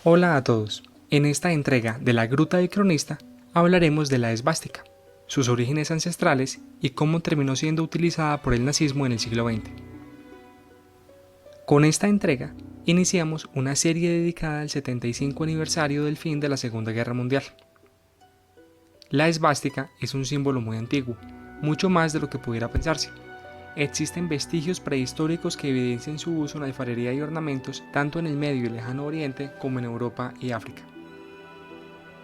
Hola a todos. En esta entrega de La Gruta del Cronista hablaremos de la esvástica, sus orígenes ancestrales y cómo terminó siendo utilizada por el nazismo en el siglo XX. Con esta entrega iniciamos una serie dedicada al 75 aniversario del fin de la Segunda Guerra Mundial. La esvástica es un símbolo muy antiguo, mucho más de lo que pudiera pensarse. Existen vestigios prehistóricos que evidencian su uso en alfarería y ornamentos tanto en el Medio y Lejano Oriente como en Europa y África.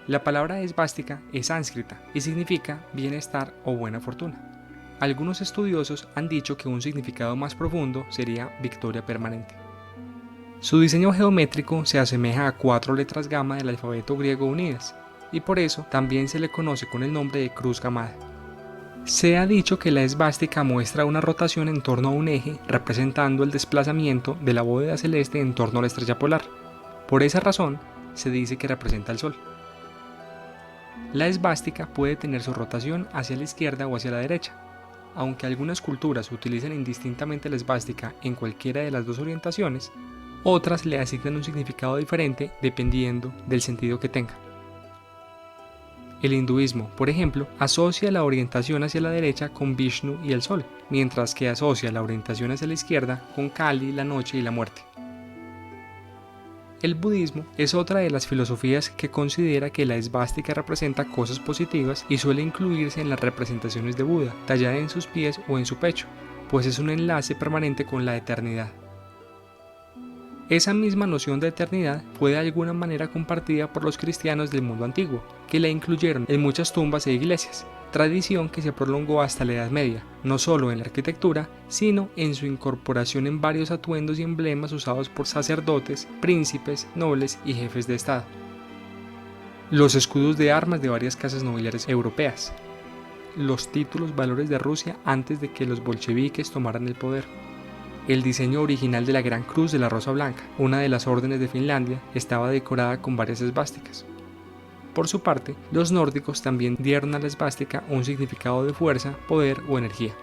La palabra esvástica es sánscrita y significa bienestar o buena fortuna. Algunos estudiosos han dicho que un significado más profundo sería victoria permanente. Su diseño geométrico se asemeja a 4 letras gamma del alfabeto griego unidas, y por eso también se le conoce con el nombre de cruz gamada. Se ha dicho que la esvástica muestra una rotación en torno a un eje representando el desplazamiento de la bóveda celeste en torno a la estrella polar. Por esa razón, se dice que representa el Sol. La esvástica puede tener su rotación hacia la izquierda o hacia la derecha. Aunque algunas culturas utilizan indistintamente la esvástica en cualquiera de las dos orientaciones, otras le asignan un significado diferente dependiendo del sentido que tenga. El hinduismo, por ejemplo, asocia la orientación hacia la derecha con Vishnu y el Sol, mientras que asocia la orientación hacia la izquierda con Kali, la noche y la muerte. El budismo es otra de las filosofías que considera que la esvástica representa cosas positivas y suele incluirse en las representaciones de Buda, tallada en sus pies o en su pecho, pues es un enlace permanente con la eternidad. Esa misma noción de eternidad fue de alguna manera compartida por los cristianos del mundo antiguo, que la incluyeron en muchas tumbas e iglesias, tradición que se prolongó hasta la Edad Media, no solo en la arquitectura, sino en su incorporación en varios atuendos y emblemas usados por sacerdotes, príncipes, nobles y jefes de estado. Los escudos de armas de varias casas nobiliarias europeas, los títulos valores de Rusia antes de que los bolcheviques tomaran el poder. El diseño original de la Gran Cruz de la Rosa Blanca, una de las órdenes de Finlandia, estaba decorada con varias esvásticas. Por su parte, los nórdicos también dieron a la esvástica un significado de fuerza, poder o energía.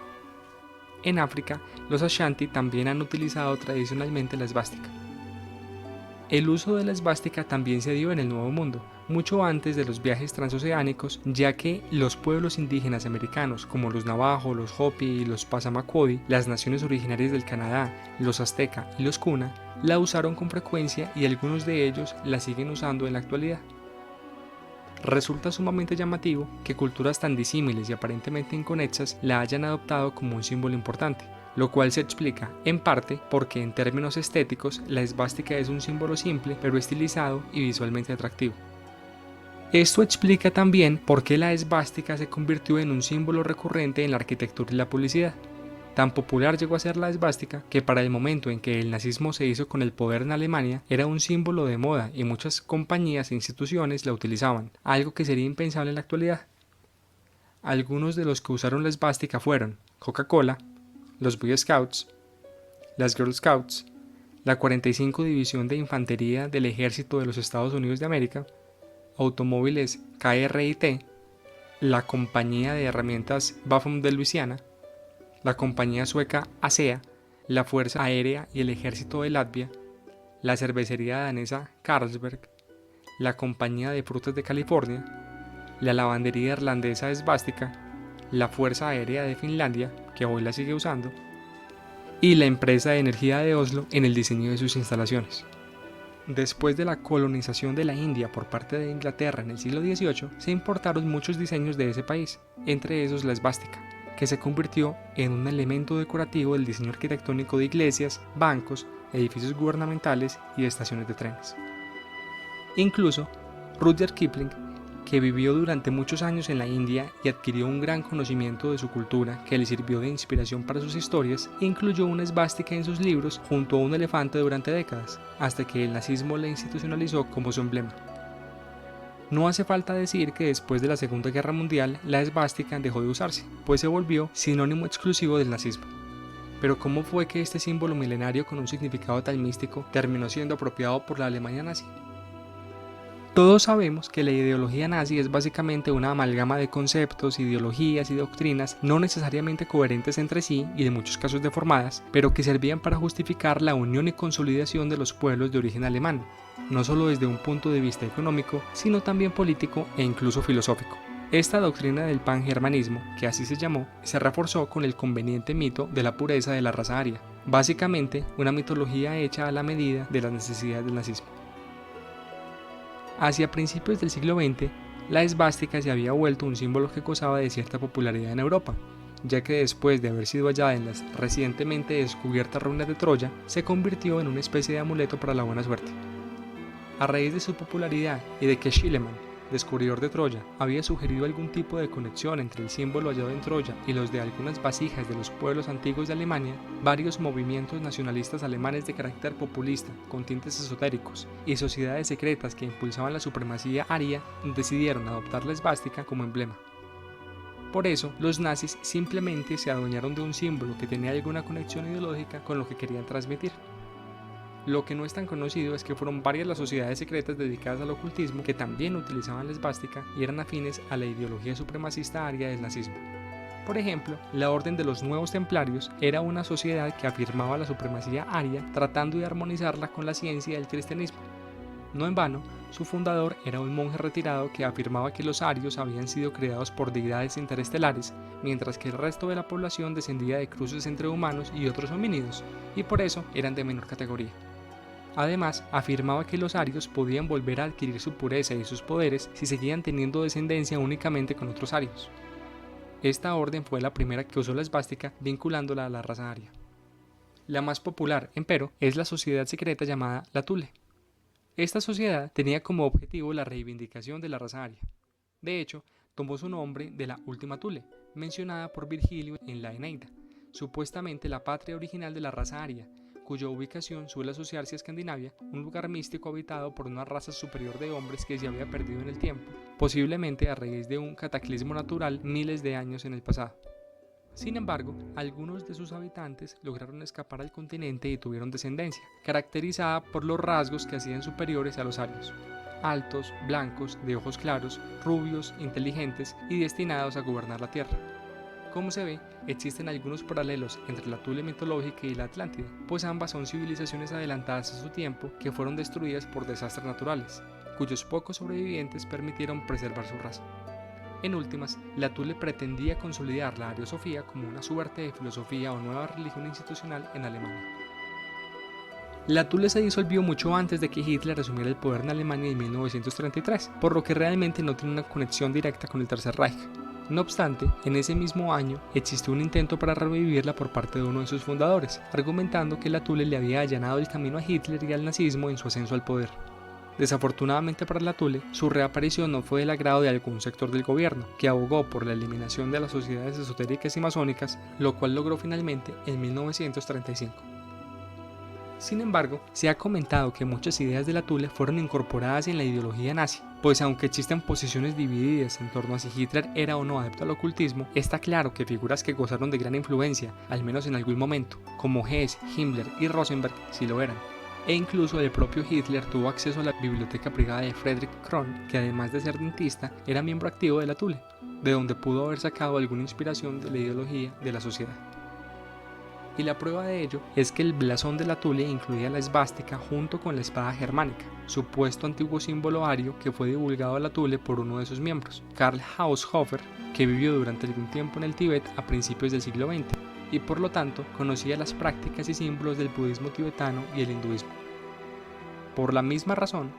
En África, los Ashanti también han utilizado tradicionalmente la esvástica. El uso de la esvástica también se dio en el Nuevo Mundo, mucho antes de los viajes transoceánicos, ya que los pueblos indígenas americanos como los Navajo, los Hopi y los Passamaquoddy, las naciones originarias del Canadá, los Azteca y los Kuna, la usaron con frecuencia y algunos de ellos la siguen usando en la actualidad. Resulta sumamente llamativo que culturas tan disímiles y aparentemente inconexas la hayan adoptado como un símbolo importante, lo cual se explica, en parte, porque en términos estéticos la esvástica es un símbolo simple pero estilizado y visualmente atractivo. Esto explica también por qué la esvástica se convirtió en un símbolo recurrente en la arquitectura y la publicidad. Tan popular llegó a ser la esvástica que para el momento en que el nazismo se hizo con el poder en Alemania era un símbolo de moda y muchas compañías e instituciones la utilizaban, algo que sería impensable en la actualidad. Algunos de los que usaron la esvástica fueron Coca-Cola, los Boy Scouts, las Girl Scouts, la 45 División de Infantería del Ejército de los Estados Unidos de América, Automóviles KRIT, la Compañía de Herramientas Bafum de Luisiana, la Compañía Sueca ASEA, la Fuerza Aérea y el Ejército de Latvia, la Cervecería Danesa Carlsberg, la Compañía de Frutas de California, la Lavandería Irlandesa Svastika, la Fuerza Aérea de Finlandia, que hoy la sigue usando, y la Empresa de Energía de Oslo en el diseño de sus instalaciones. Después de la colonización de la India por parte de Inglaterra en el siglo XVIII, se importaron muchos diseños de ese país, entre esos la esvástica, que se convirtió en un elemento decorativo del diseño arquitectónico de iglesias, bancos, edificios gubernamentales y estaciones de trenes. Incluso, Rudyard Kipling, que vivió durante muchos años en la India y adquirió un gran conocimiento de su cultura que le sirvió de inspiración para sus historias, incluyó una esvástica en sus libros junto a un elefante durante décadas, hasta que el nazismo la institucionalizó como su emblema. No hace falta decir que después de la Segunda Guerra Mundial la esvástica dejó de usarse, pues se volvió sinónimo exclusivo del nazismo. Pero ¿cómo fue que este símbolo milenario con un significado tan místico terminó siendo apropiado por la Alemania nazi? Todos sabemos que la ideología nazi es básicamente una amalgama de conceptos, ideologías y doctrinas no necesariamente coherentes entre sí y en muchos casos deformadas, pero que servían para justificar la unión y consolidación de los pueblos de origen alemán, no solo desde un punto de vista económico, sino también político e incluso filosófico. Esta doctrina del pangermanismo, que así se llamó, se reforzó con el conveniente mito de la pureza de la raza aria, básicamente una mitología hecha a la medida de las necesidades del nazismo. Hacia principios del siglo XX, la esvástica se había vuelto un símbolo que gozaba de cierta popularidad en Europa, ya que después de haber sido hallada en las recientemente descubiertas ruinas de Troya, se convirtió en una especie de amuleto para la buena suerte. A raíz de su popularidad y de que Schliemann, descubridor de Troya, había sugerido algún tipo de conexión entre el símbolo hallado en Troya y los de algunas vasijas de los pueblos antiguos de Alemania, varios movimientos nacionalistas alemanes de carácter populista, con tintes esotéricos, y sociedades secretas que impulsaban la supremacía aria decidieron adoptar la esvástica como emblema. Por eso, los nazis simplemente se adueñaron de un símbolo que tenía alguna conexión ideológica con lo que querían transmitir. Lo que no es tan conocido es que fueron varias las sociedades secretas dedicadas al ocultismo que también utilizaban la esvástica y eran afines a la ideología supremacista aria del nazismo. Por ejemplo, la Orden de los Nuevos Templarios era una sociedad que afirmaba la supremacía aria tratando de armonizarla con la ciencia y el cristianismo. No en vano, su fundador era un monje retirado que afirmaba que los arios habían sido creados por deidades interestelares, mientras que el resto de la población descendía de cruces entre humanos y otros homínidos, y por eso eran de menor categoría. Además, afirmaba que los arios podían volver a adquirir su pureza y sus poderes si seguían teniendo descendencia únicamente con otros arios. Esta orden fue la primera que usó la esvástica vinculándola a la raza aria. La más popular, empero, es la sociedad secreta llamada la Thule. Esta sociedad tenía como objetivo la reivindicación de la raza aria. De hecho, tomó su nombre de la última Thule, mencionada por Virgilio en la Eneida, supuestamente la patria original de la raza aria, cuya ubicación suele asociarse a Escandinavia, un lugar místico habitado por una raza superior de hombres que se había perdido en el tiempo, posiblemente a raíz de un cataclismo natural miles de años en el pasado. Sin embargo, algunos de sus habitantes lograron escapar al continente y tuvieron descendencia, caracterizada por los rasgos que hacían superiores a los arios: altos, blancos, de ojos claros, rubios, inteligentes y destinados a gobernar la tierra. Como se ve, existen algunos paralelos entre la Thule mitológica y la Atlántida, pues ambas son civilizaciones adelantadas a su tiempo que fueron destruidas por desastres naturales, cuyos pocos sobrevivientes permitieron preservar su raza. En últimas, la Thule pretendía consolidar la ariosofía como una suerte de filosofía o nueva religión institucional en Alemania. La Thule se disolvió mucho antes de que Hitler asumiera el poder en Alemania en 1933, por lo que realmente no tiene una conexión directa con el Tercer Reich. No obstante, en ese mismo año existió un intento para revivirla por parte de uno de sus fundadores, argumentando que la Thule le había allanado el camino a Hitler y al nazismo en su ascenso al poder. Desafortunadamente para la Thule, su reaparición no fue del agrado de algún sector del gobierno, que abogó por la eliminación de las sociedades esotéricas y masónicas, lo cual logró finalmente en 1935. Sin embargo, se ha comentado que muchas ideas de la Thule fueron incorporadas en la ideología nazi, pues aunque existen posiciones divididas en torno a si Hitler era o no adepto al ocultismo, está claro que figuras que gozaron de gran influencia, al menos en algún momento, como Hess, Himmler y Rosenberg, sí lo eran. E incluso el propio Hitler tuvo acceso a la biblioteca privada de Friedrich Kron, que además de ser dentista, era miembro activo de la Thule, de donde pudo haber sacado alguna inspiración de la ideología de la sociedad. Y la prueba de ello es que el blasón de la Thule incluía la esvástica junto con la espada germánica, supuesto antiguo símbolo ario que fue divulgado a la Thule por uno de sus miembros, Karl Haushofer, que vivió durante algún tiempo en el Tíbet a principios del siglo XX, y por lo tanto conocía las prácticas y símbolos del budismo tibetano y el hinduismo. Por la misma razón,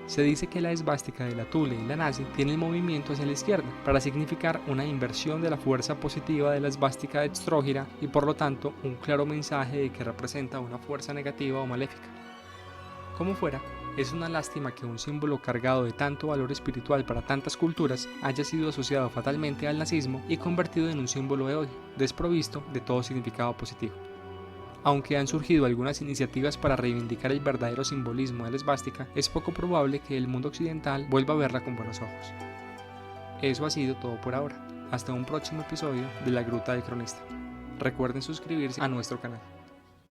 se dice que la esvástica de la Thule y la nazi tiene el movimiento hacia la izquierda para significar una inversión de la fuerza positiva de la esvástica de Strógira y por lo tanto un claro mensaje de que representa una fuerza negativa o maléfica. Como fuera, es una lástima que un símbolo cargado de tanto valor espiritual para tantas culturas haya sido asociado fatalmente al nazismo y convertido en un símbolo de odio, desprovisto de todo significado positivo. Aunque han surgido algunas iniciativas para reivindicar el verdadero simbolismo de la esvástica, es poco probable que el mundo occidental vuelva a verla con buenos ojos. Eso ha sido todo por ahora. Hasta un próximo episodio de La Gruta del Cronista. Recuerden suscribirse a nuestro canal.